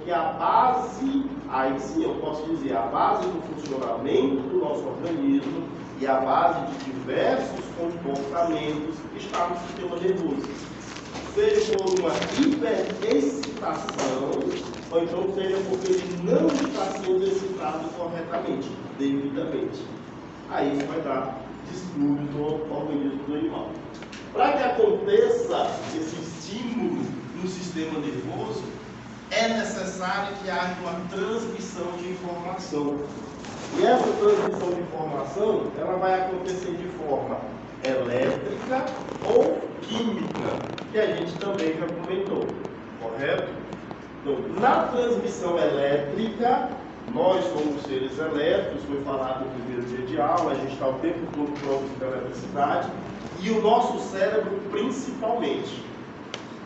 que a base, aí sim eu posso dizer, a base do funcionamento do nosso organismo e a base de diversos comportamentos está no sistema nervoso. Seja por uma hiperexcitação, ou então seja porque ele não está sendo excitado corretamente, devidamente. Aí isso vai dar distúrbio do organismo do animal. Para que aconteça esse estímulo no sistema nervoso, é necessário que haja uma transmissão de informação. E essa transmissão de informação, ela vai acontecer de forma elétrica ou química, que a gente também já comentou, correto? Então, na transmissão elétrica, nós somos seres elétricos, foi falado no primeiro dia de aula, a gente está o tempo todo próximo da eletricidade, e o nosso cérebro principalmente.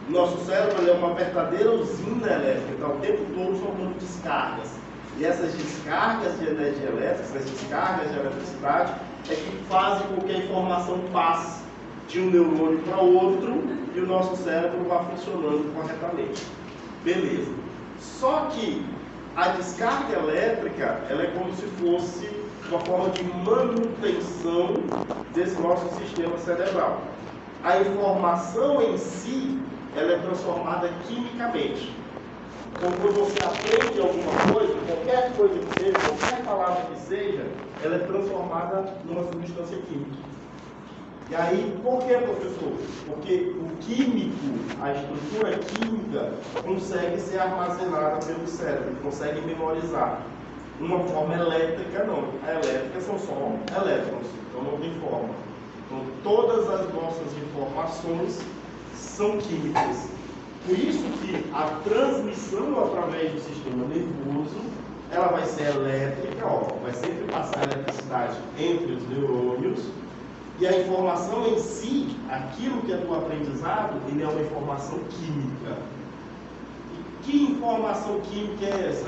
Nosso cérebro é uma verdadeira usina elétrica, está o tempo todo soltando descargas. E essas descargas de energia elétrica, essas descargas de eletricidade, é que fazem com que a informação passe de um neurônio para outro e o nosso cérebro vá funcionando corretamente. Beleza. Só que a descarga elétrica, ela é como se fosse uma forma de manutenção desse nosso sistema cerebral. A informação em si, ela é transformada quimicamente. Então, quando você aprende alguma coisa, qualquer coisa que seja, qualquer palavra que seja, ela é transformada numa substância química. E aí, por que, professor? Porque o químico, a estrutura química, consegue ser armazenada pelo cérebro, consegue memorizar. Uma forma elétrica, não. A elétrica são só elétrons, então não tem forma. Então, todas as nossas informações são químicas. Por isso que a transmissão através do sistema nervoso, ela vai ser elétrica, ó, vai sempre passar eletricidade entre os neurônios, e a informação em si, aquilo que é do aprendizado, ele é uma informação química. E que informação química é essa?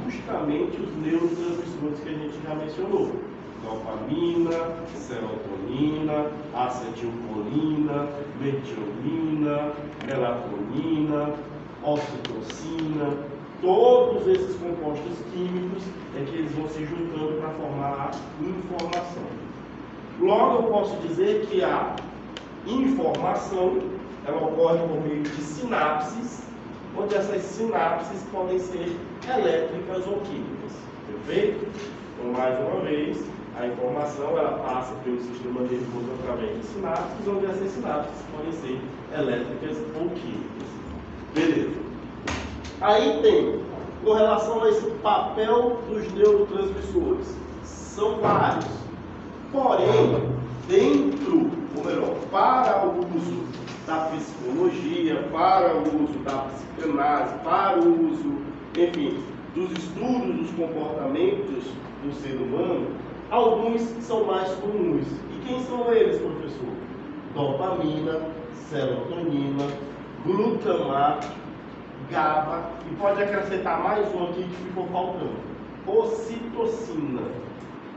Justamente os neurotransmissores que a gente já mencionou. Dopamina, serotonina, acetilcolina, metionina, melatonina, ocitocina, todos esses compostos químicos é que eles vão se juntando para formar a informação. Logo eu posso dizer que a informação, ela ocorre por meio de sinapses, onde essas sinapses podem ser elétricas ou químicas. Perfeito? Então, mais uma vez, a informação ela passa pelo sistema nervoso através de sinapses, onde essas sinapses podem ser elétricas ou químicas. Beleza. Aí tem, com relação a esse papel dos neurotransmissores, são vários. Porém, dentro, ou melhor, para o uso da psicologia, para o uso da psicanálise, para o uso, enfim, dos estudos dos comportamentos do ser humano, alguns são mais comuns. E quem são eles, professor? Dopamina, serotonina, glutamato, GABA, e pode acrescentar mais um aqui que ficou faltando: ocitocina.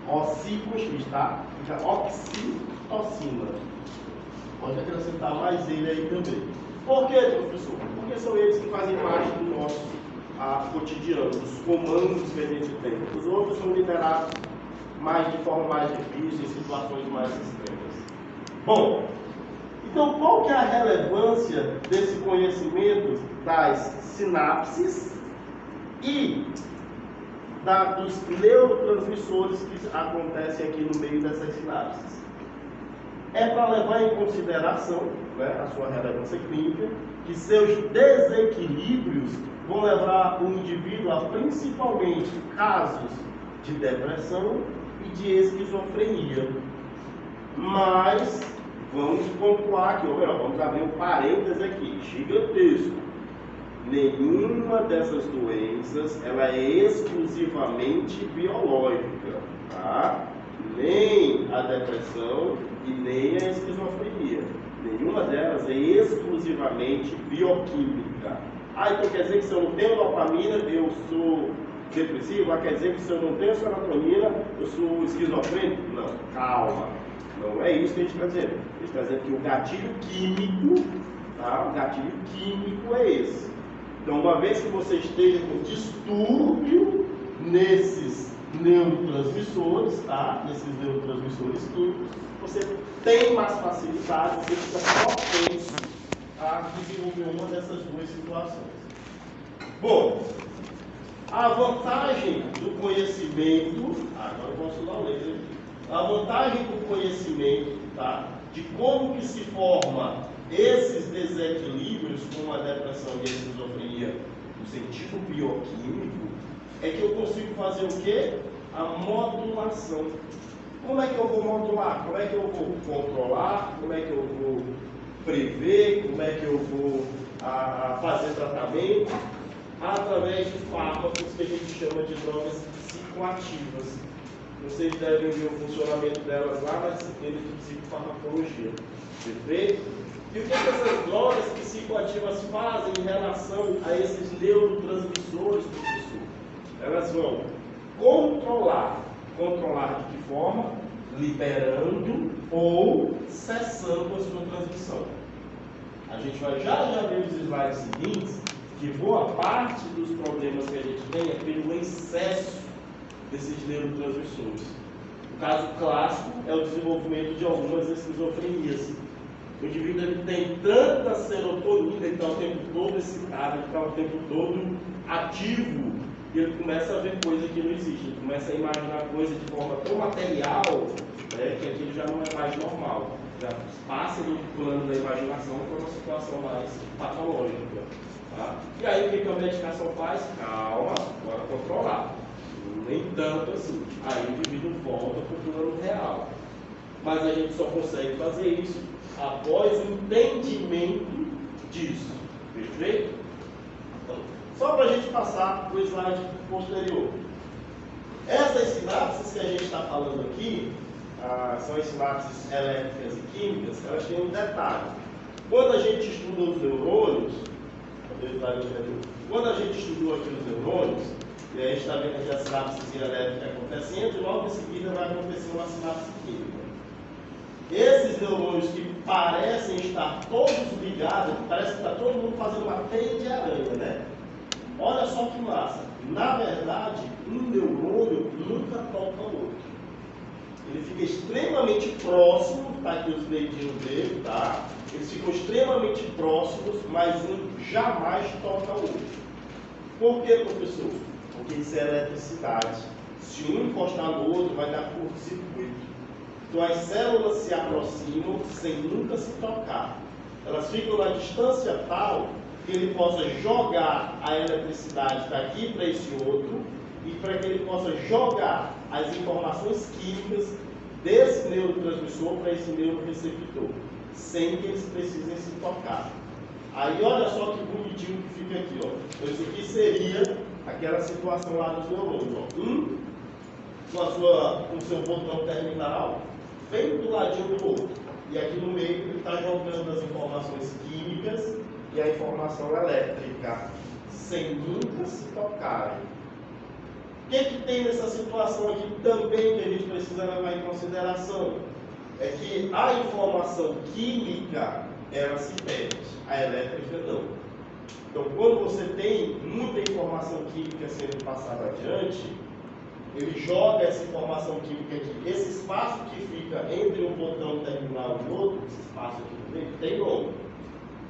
Oci com X, tá? Fica oxitocina. Pode acrescentar mais ele aí também. Por que, professor? Porque são eles que fazem parte do nosso cotidiano, dos comandos que a gente tem. Os outros são liberados de forma mais difícil, em situações mais extremas. Bom, então qual que é a relevância desse conhecimento das sinapses e dos neurotransmissores que acontecem aqui no meio dessas sinapses? É para levar em consideração, né, a sua relevância clínica, que seus desequilíbrios vão levar o indivíduo a principalmente casos de depressão e de esquizofrenia. Mas vamos pontuar aqui, ou melhor, vamos abrir um parênteses aqui, gigantesco. Nenhuma dessas doenças ela é exclusivamente biológica, tá? Nem a depressão e nem a esquizofrenia. Nenhuma delas é exclusivamente bioquímica. Então quer dizer que se eu não tenho dopamina, eu sou depressivo? Quer dizer que se eu não tenho serotonina, eu sou esquizofrênico? Não, calma. Não é isso que a gente está dizendo. A gente está dizendo que o gatilho químico, tá? O gatilho químico é esse. Então, uma vez que você esteja com distúrbio nesses neurotransmissores, tá? Nesses neurotransmissores químicos, você tem mais facilidade, você fica propenso a desenvolver uma dessas duas situações. Bom, a vantagem do conhecimento, agora eu posso dar uma letra aqui. A vantagem do conhecimento, tá? De como que se forma esses desequilíbrios, como a depressão e a esquizofrenia, no sentido bioquímico, é que eu consigo fazer o quê? A modulação. Como é que eu vou modular? Como é que eu vou controlar? Como é que eu vou prever? Como é que eu vou fazer tratamento? Através de fármacos que a gente chama de drogas psicoativas. Vocês devem ver o funcionamento delas lá na disciplina de psicofarmacologia. Perfeito? E o que essas drogas psicoativas fazem em relação a esses neurotransmissores, professor? Elas vão controlar. Controlar de que forma? Liberando ou cessando a sua transmissão. A gente vai já ver os slides seguintes, que boa parte dos problemas que a gente tem é pelo excesso desses neurotransmissores. O caso clássico é o desenvolvimento de algumas esquizofrenias. O indivíduo ele tem tanta serotonina, ele está o tempo todo excitado, ele está o tempo todo ativo, e ele começa a ver coisa que não existe, ele começa a imaginar coisa de forma tão material, né, que aquilo já não é mais normal. Já passa do plano da imaginação para uma situação mais patológica. Tá? E aí o que a medicação faz? Calma, bora controlar. Nem tanto assim. Aí o indivíduo volta para o plano real. Mas a gente só consegue fazer isso após o entendimento disso. Perfeito? Então, só para a gente passar para o slide posterior. Essas sinapses que a gente está falando aqui, são as sinapses elétricas e químicas, elas têm um detalhe. Quando a gente estuda os neurônios, quando a gente estudou aqui os neurônios, e a gente está vendo aqui a sinapse elétrica acontecendo, e logo em seguida vai acontecer uma sinapse química. Esses neurônios que parecem estar todos ligados, parece que está todo mundo fazendo uma teia de aranha, né? Olha só que massa. Na verdade, um neurônio nunca toca o outro. Ele fica extremamente próximo, tá aqui os dedinhos dele, tá? Eles ficam extremamente próximos, mas um jamais toca o outro. Por que, professor? Porque isso é eletricidade. Se um encostar no outro, vai dar curto-circuito. Então as células se aproximam sem nunca se tocar. Elas ficam na distância tal que ele possa jogar a eletricidade daqui para esse outro e para que ele possa jogar as informações químicas desse neurotransmissor para esse neuroreceptor, sem que eles precisem se tocar. Aí olha só que bonitinho que fica aqui, ó. Então isso aqui seria aquela situação lá dos neurônios, ó. Um com o seu botão terminal bem do ladinho do outro. E aqui no meio ele está jogando as informações químicas e a informação elétrica, sem nunca se tocarem. O que tem nessa situação aqui também que a gente precisa levar em consideração? É que a informação química, ela se perde, a elétrica não. Então, quando você tem muita informação química sendo passada adiante, ele joga essa informação química aqui. Esse espaço que fica entre um botão terminal e outro, esse espaço aqui no meio, tem nome.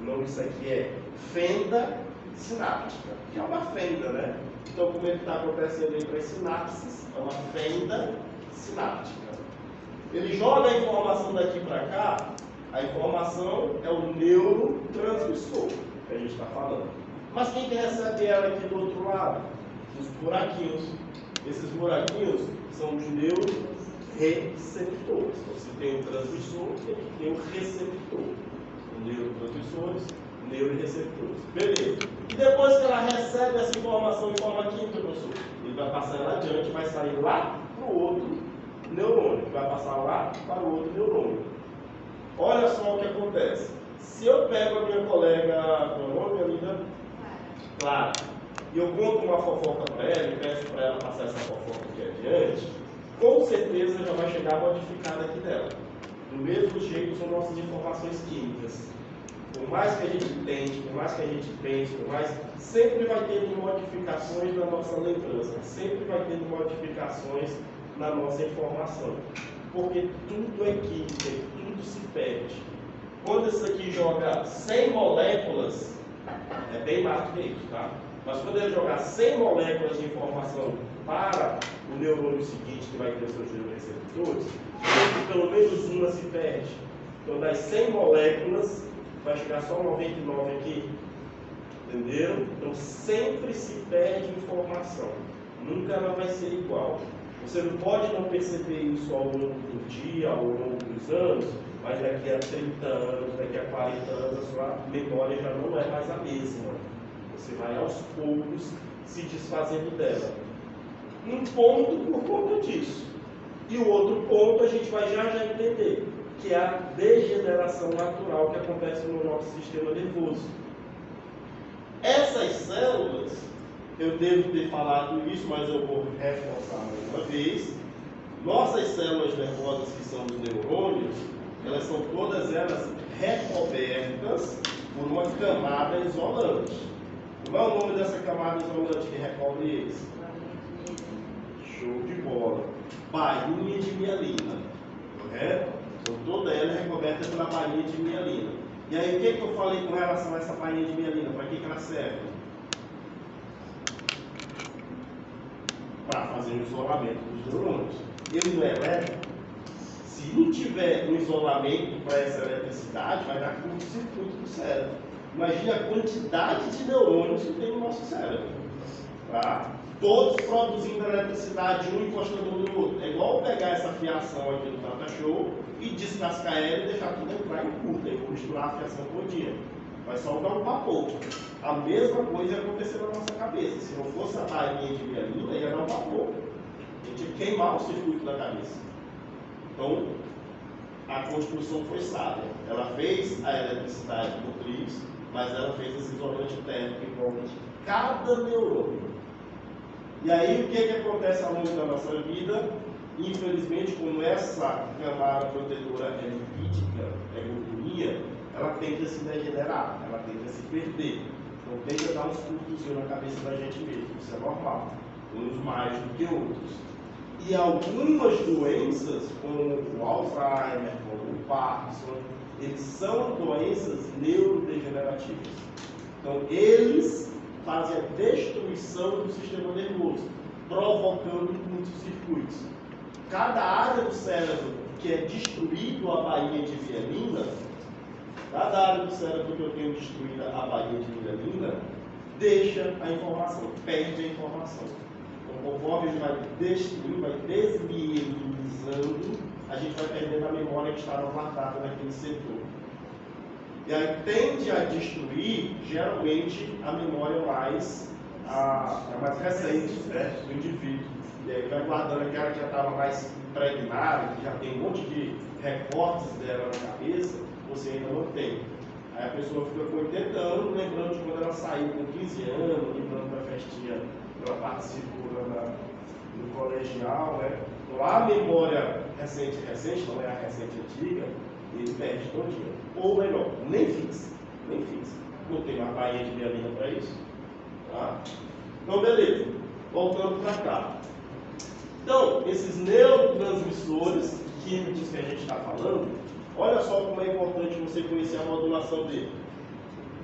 O nome disso aqui é fenda sináptica, que é uma fenda, né? Então, como ele está acontecendo entre as sinapses, é uma fenda sináptica. Ele joga a informação daqui para cá, a informação é o neurotransmissor que a gente está falando. Mas quem que recebe ela aqui do outro lado? Os buraquinhos. Esses buraquinhos são os neuroreceptores. Então, se tem o transmissor, tem o receptor. Os neurotransmissores, neuroreceptores. Beleza. E depois que ela recebe essa informação em forma química, professor, ele vai passar ela adiante, vai sair lá para o outro neurônio. Vai passar lá para o outro neurônio. Olha só o que acontece. Se eu pego a minha colega, qual é o nome, amiga? Clara. E eu conto uma fofoca para ela e peço para ela passar essa fofoca aqui adiante, com certeza já vai chegar modificada aqui dela. Do mesmo jeito são nossas informações químicas. Por mais que a gente tente, por mais que a gente pense, sempre vai tendo modificações na nossa lembrança, sempre vai tendo modificações na nossa informação. Porque tudo é química, tudo se perde. Quando isso aqui joga 100 moléculas, é bem mais do que isso, tá? Mas quando ele jogar 100 moléculas de informação para o neurônio seguinte, que vai ter seus neuroreceptores, pelo menos uma se perde. Então, das 100 moléculas, vai chegar só 99 aqui. Entenderam? Então, sempre se perde informação. Nunca ela vai ser igual. Você não pode não perceber isso ao longo do dia, ao longo dos anos, mas daqui a 30 anos, daqui a 40 anos, a sua memória já não é mais a mesma. Você vai aos poucos se desfazendo dela. Um ponto por conta disso. E o outro ponto a gente vai já entender, que é a degeneração natural que acontece no nosso sistema nervoso. Essas células, eu devo ter falado isso, mas eu vou reforçar mais uma vez. Nossas células nervosas, que são os neurônios, elas são todas elas recobertas por uma camada isolante. Qual é o nome dessa camada isolante que recobre eles? Show de bola. Bainha de mielina. Correto? Então toda ela é recoberta pela bainha de mielina. E aí o que eu falei com relação a essa bainha de mielina? Para que ela serve? Para fazer o isolamento dos neurônios. Ele não é elétrico. Se não tiver um isolamento para essa eletricidade, vai dar curto-circuito no cérebro. Imagine a quantidade de neurônios que tem no nosso cérebro. Tá? Todos produzindo eletricidade, um encostando no outro. É igual pegar essa fiação aqui do Tata Show e descascar ela e deixar tudo entrar em curta, e misturar a fiação todinha. Vai só dar um vapor. A mesma coisa ia acontecer na nossa cabeça. Se não fosse a bainha de mielina, ia dar um vapor. A gente ia queimar o circuito da cabeça. Então, a construção foi sábia. Ela fez a eletricidade motriz, mas ela fez esse isolante térmico em volta de cada neurônio. E aí, o que acontece ao longo da nossa vida? Infelizmente, como essa camada protetora é lipídica, é gordurinha, ela tende a se degenerar, ela tende a se perder. Então, tende a dar uns curtozinhos na cabeça da gente mesmo. Isso é normal. Uns mais do que outros. E algumas doenças, como o Alzheimer, como o Parkinson, eles são doenças neurodegenerativas. Então, eles fazem a destruição do sistema nervoso, provocando muitos circuitos. Cada área do cérebro que é destruído a bainha de mielina, cada área do cérebro que eu tenho destruída a bainha de mielina, deixa a informação, perde a informação. Então, conforme a gente vai destruindo, vai desmielizando, a gente vai perdendo a memória que estava guardada naquele setor. E aí tende a destruir, geralmente, a memória mais recente, né, do indivíduo. E aí vai guardando aquela que já estava mais impregnada, que já tem um monte de recortes dela na cabeça, você ainda não tem. Aí a pessoa fica com 80 anos, lembrando de quando ela saiu com 15 anos, lembrando da festinha que ela participou no colegial, né? Então a memória recente, não é a recente antiga, ele perde todinha. Ou melhor, nem fixa. Não tem uma bainha de mielina para isso. Tá? Então, beleza. Voltando para cá. Então, esses neurotransmissores químicos que a gente está falando, olha só como é importante você conhecer a modulação dele.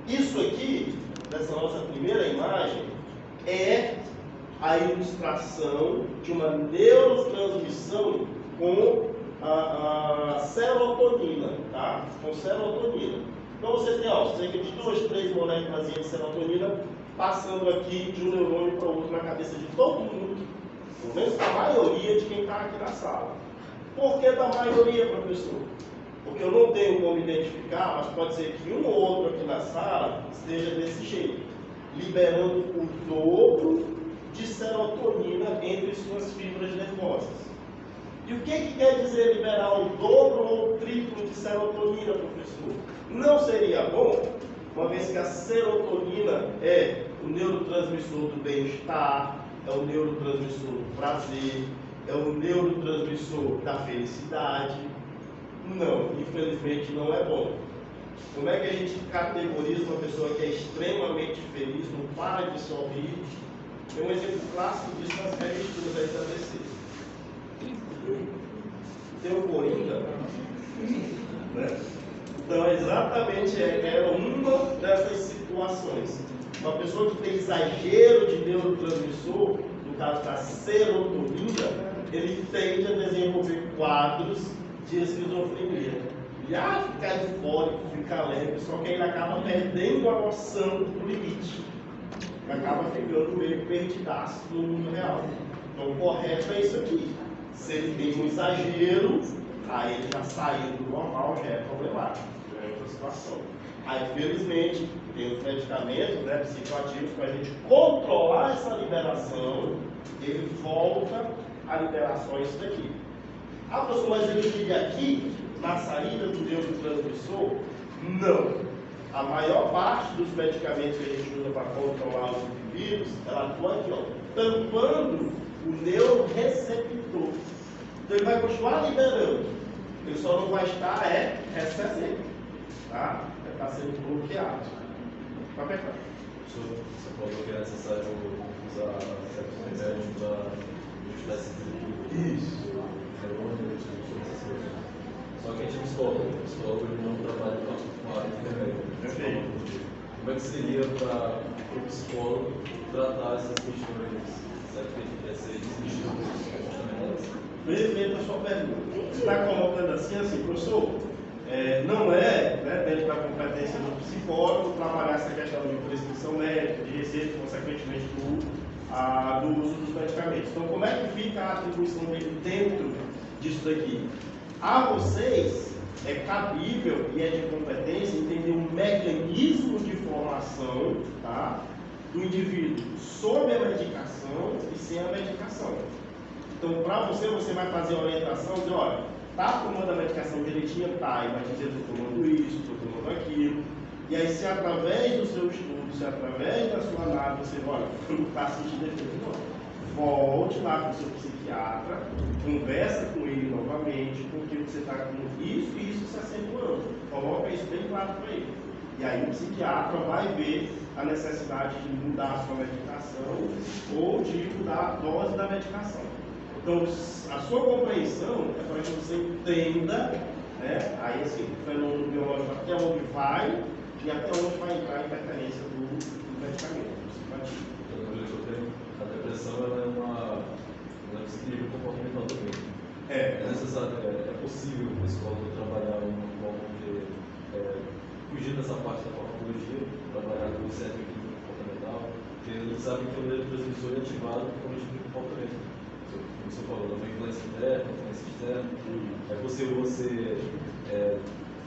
Isso aqui, nessa nossa primeira imagem, é a ilustração de uma neurotransmissão com a serotonina, tá? Com serotonina. Então você tem, ó, cerca de 2, 3 moléculas de serotonina passando aqui de um neurônio para o outro na cabeça de todo mundo, pelo menos a maioria de quem está aqui na sala. Por que da maioria, professor? Porque eu não tenho como identificar, mas pode ser que um ou outro aqui na sala esteja desse jeito, liberando o dobro de serotonina entre suas fibras nervosas. E o que quer dizer liberar o dobro ou o triplo de serotonina, professor? Não seria bom, uma vez que a serotonina é o neurotransmissor do bem-estar, é o neurotransmissor do prazer, é o neurotransmissor da felicidade? Não, infelizmente não é bom. Como é que a gente categoriza uma pessoa que é extremamente feliz, não para de sorrir? Tem um exemplo clássico disso nas regras que vai estabelecer. Tem o Coringa, né? Então, exatamente era uma dessas situações. Uma pessoa que tem exagero de neurotransmissor, no caso da serotonina, ele tende a desenvolver quadros de esquizofrenia. Já ficar eufórico, ficar leve, só que ele acaba perdendo a noção do limite. Acaba ficando meio perdidaço no mundo real. Então, o correto é isso aqui. Se ele tem um exagero, aí ele já saiu do normal, já é problemático, já é outra situação. Aí, infelizmente, tem os medicamentos, né, psicoativos, para a gente controlar essa liberação, ele volta a liberar só isso daqui. Ah, professor, mas ele liga aqui, na saída do neurotransmissor? Não. A maior parte dos medicamentos que a gente usa para controlar os indivíduos, ela atua aqui, ó, tampando o neuroreceptor. Então ele vai continuar liberando. Ele só não vai estar recebendo. Tá? Vai estar sendo bloqueado. Vai apertar. Você falou que é necessário usar certos remédios para ajudar esse desequilíbrio. Isso. Só que a gente psicólogo não trabalha com a área de remédio. Perfeito. Como é que seria para o psicólogo tratar essas questões? Será que tem que ser comportamentais? Perfeito a sua pergunta. Você está colocando assim, professor, não é, né, dentro da competência do psicólogo trabalhar essa questão de prescrição médica, de receita, consequentemente do uso dos medicamentos. Então, como é que fica a atribuição dele dentro disso daqui? A vocês é cabível e é de competência entender um mecanismo de formação, tá, do indivíduo sob a medicação e sem a medicação. Então, para você vai fazer a orientação, dizer, olha, tá tomando a medicação direitinha? Tá, e vai dizer, estou tomando isso, estou tomando aquilo. E aí, se através do seu estudo, se através da sua análise, você, olha, não está sentindo efeito, não. Volte lá com o seu psiquiatra, conversa com ele novamente, porque você está com isso e isso se acentuando. Coloca isso bem claro para ele. E aí o psiquiatra vai ver a necessidade de mudar a sua medicação ou de mudar a dose da medicação. Então, a sua compreensão é para que você entenda, né, aí assim, o fenômeno biológico até onde vai e até onde vai entrar a interferência do medicamento, do psicoativo. A depressão ela é uma desequilíbrio comportamental também. É necessário, é possível o psicólogo trabalhar uma forma de fugir dessa parte da farmacologia, trabalhar com o cérebro comportamental, porque eles sabem que o neurotransmissor é ativado por um tipo de comportamento. Como você falou, da influência interna, influência externa. É possível você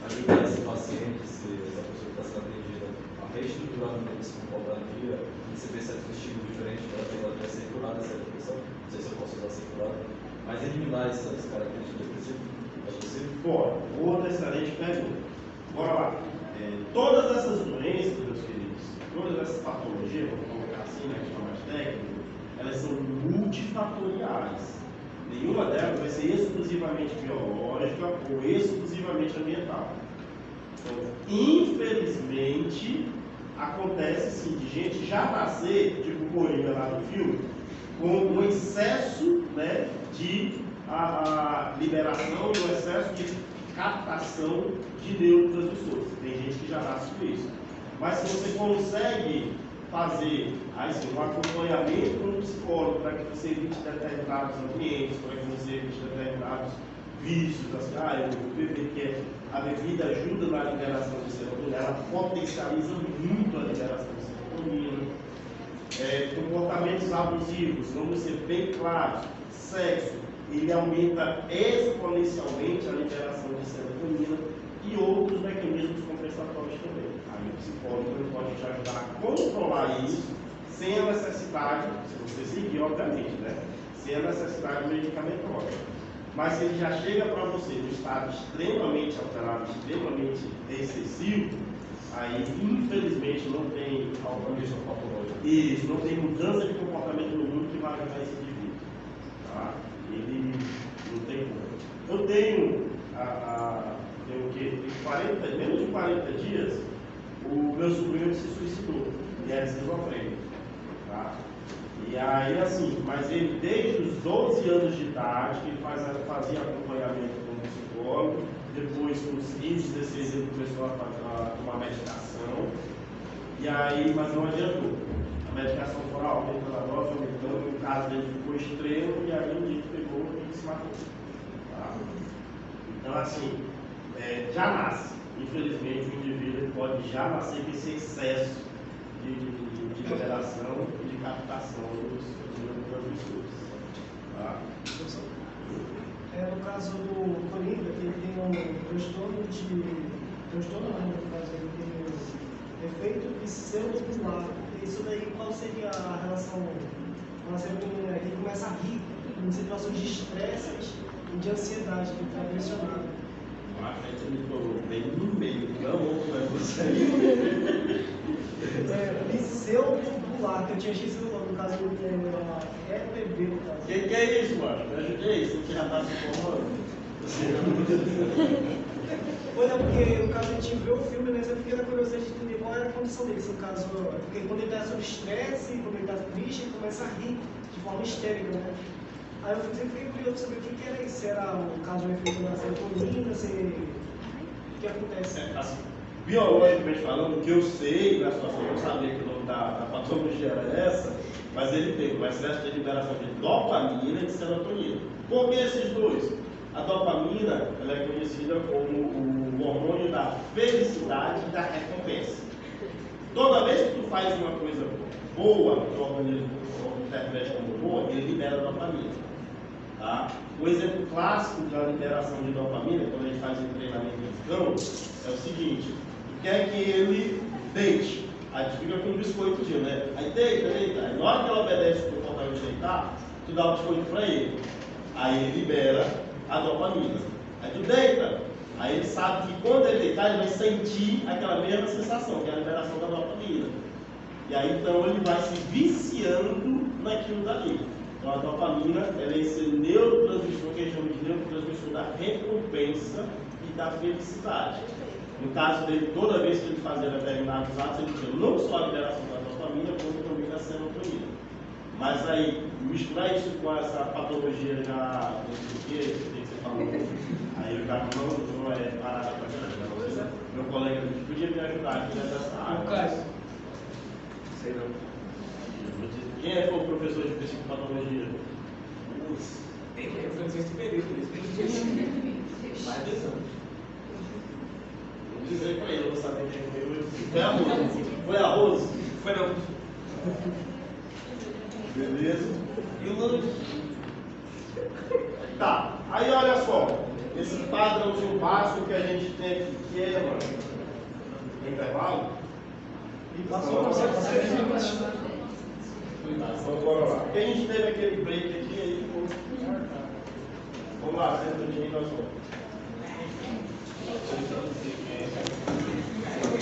ajudar esse paciente, essa pessoa que está sendo atendida, a reestruturar como se comportar no dia, receber certos estímulos diferentes para ela até ser curada dessa depressão. Não sei se eu posso usar ser curada, mas eliminar essas características depressivas. É possível? Bora, outra excelente pergunta. Bora lá. Todas essas doenças, meus queridos, todas essas patologias, vamos colocar assim, né, que é mais técnico, elas são multifatoriais. Nenhuma delas vai ser exclusivamente biológica ou exclusivamente ambiental. Então, infelizmente, acontece sim de gente já nascer, tipo o Coringa lá no filme, com um excesso, né, de liberação e um excesso de captação de neurotransmissores. Tem gente que já nasce com isso. Mas se você consegue fazer assim, um acompanhamento com um psicólogo para que você evite determinados ambientes, para que você evite determinados vícios, assim, eu beber que a bebida ajuda na liberação de serotonina, ela potencializa muito a liberação de serotonina. Comportamentos abusivos, vamos ser bem claros, sexo, ele aumenta exponencialmente a liberação de serotonina e outros mecanismos compensatórios também. Aí o psicólogo pode te ajudar a controlar isso sem a necessidade, se você seguir, obviamente, né? Sem a necessidade medicamentosa. Mas se ele já chega para você no estado extremamente alterado, extremamente excessivo, aí infelizmente não tem isso, não tem mudança de comportamento no mundo que vai ajudar esse indivíduo. Tá? Ele não tem como. Eu tenho menos de 40 dias, o meu sobrinho se suicidou. E era esquizofrênico. Tá? E aí, assim, mas ele desde os 12 anos de idade, que ele fazia acompanhamento com o psicólogo, depois com os 15, 16 ele começou a tomar medicação, e aí, mas não adiantou. A medicação foi aumentando a dose, aumentando, o caso dele ficou extremo, e aí um dia ele pegou e se matou. Tá? Então, assim, já nasce. Infelizmente, o indivíduo pode já nascer com esse excesso de liberação e de captação dos neurotransmissores. Tá? No caso do Coringa, ele tem um transtorno não, no caso, ele tem um efeito pseudo-bipolar. Isso daí, qual seria a relação? Ele começa a rir em situações de estresse e de ansiedade, que está pressionado. A gente me colocou bem no meio, não vai você. Pseudo-bipolar, que eu tinha esquecido o nome, no caso é EPB, no caso. O que é isso, mano? Me ajudei, você já está se formando. Pois é, porque no caso a gente viu o filme, né? Eu fiquei na curiosidade de entender qual era a condição dele. No caso, porque quando ele está sob estresse, quando ele está triste, ele começa a rir de forma histérica, né? Aí eu sempre fiquei curioso saber o que era isso. Se era o caso de um efeito na serotonina, o que acontece? Assim, biologicamente falando, o que eu sei da situação, eu não sabia que o nome da patologia era essa, mas ele tem um excesso de liberação de dopamina e de serotonina. Por que esses dois? A dopamina ela é conhecida como o hormônio da felicidade e da recompensa. Toda vez que tu faz uma coisa boa, que o organismo interpreta como boa, ele libera dopamina. Tá? O exemplo clássico da liberação de dopamina, quando a gente faz um treinamento de cão, é o seguinte: tu quer que ele deite, aí tu fica com um biscoitozinho, né? Aí deita. Aí na hora que ela obedece o comportamento de deitar, tu dá o biscoito para ele. Aí ele libera a dopamina. Aí tu deita, aí ele sabe que quando ele deitar, ele vai sentir aquela mesma sensação, que é a liberação da dopamina. E aí então ele vai se viciando naquilo dali. Então a dopamina ela é esse neurotransmissor que a gente chama de neurotransmissor da recompensa e da felicidade. No caso dele, toda vez que ele fazia determinados atos, ele tinha não só a liberação da dopamina, como também da serotonina. Mas aí, misturar isso com essa patologia já, não sei o que você falou, aí eu já não é parada para caramba. Meu colega podia me ajudar aqui nessa área. Sei não. Quem é que foi o professor de psicopatologia? Eu fui no sexto período, Mais de 10 anos. Vou dizer para ele, eu vou saber quem foi. Foi a Rose. Foi a Rose? Foi não. Beleza? E o Lando? Tá, aí olha só. Esse padrãozinho básico que a gente tem aqui, que é, mano, intervalo. E passou para você. Então, bora lá. Porque a gente teve aquele break aqui, aí ficou. Vamos lá, senta de nós vamos.